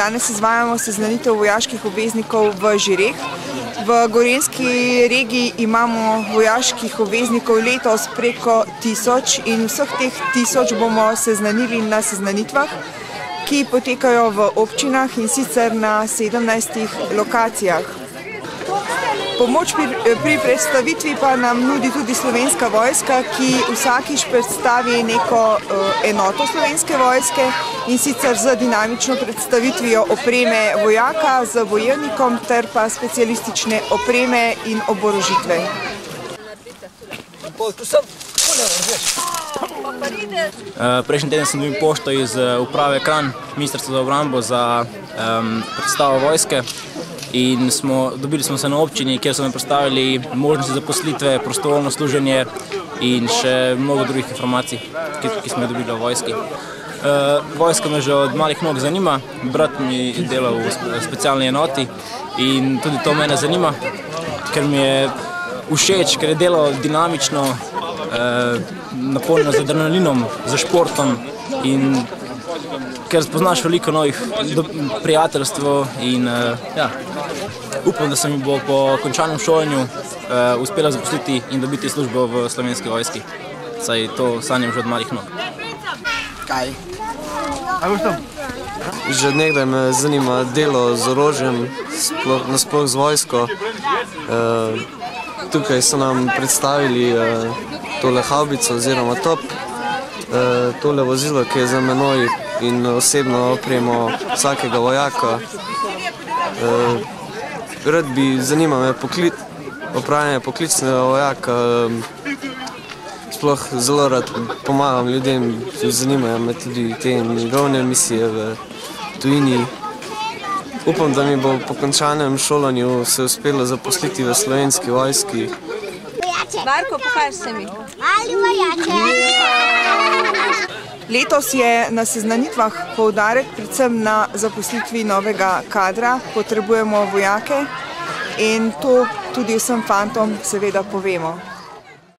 Danes izvajamo seznanitev vojaških obveznikov v Žireh. V gorenjski regiji imamo vojaških obveznikov letos preko 1000 in vseh teh 1000 bomo seznanili na seznanitvah, ki potekajo v občinah in sicer na 17 lokacijah. Pomoč pri predstavitvi pa nam nudi tudi Slovenska vojska, ki vsakič predstavi neko enoto Slovenske vojske in sicer z dinamično predstavitvijo opreme vojaka, z bojevnikom ter pa specialistične opreme in oborožitve. Prejšnji teden sem dobil pošto iz uprave Kranj, Ministrstva za obrambo, za predstavo vojske. In dobili smo se na občini, kjer so mi predstavili možnosti zaposlitve, prostovoljno služenje in še mnogo drugih informacij, ki smo jih dobili v vojski. Vojska me že od malih nog zanima, brat mi dela v specialni enoti in tudi to mene zanima, ker mi je všeč, ker je delo dinamično, napolnjeno z adrenalinom, z športom in ker spoznaš veliko novih prijateljstv in upam, da se mi bo po končanem šolanju uspela zaposliti in dobiti službo v Slovenski vojski, saj to sanjam že od malih nog. Kaj? Že od nekdaj me zanima delo z orožjem, nasploh z vojsko. Tukaj so nam predstavili tole havbico oziroma top, tole vozilo, ki je za menoj in osebno opremo vsakega vojaka. Zanima me opravljanje poklicnega vojaka, sploh zelo rad pomagam ljudem, zanimajo me tudi te mirovne misije v tujini. Upam, da mi bo po končanem šolanju se uspelo zaposliti v Slovenski vojski. Marko, pokaži se mi. Letos je na seznanitvah poudarek predvsem na zaposlitvi novega kadra. Potrebujemo vojake in to tudi vsem fantom seveda povemo.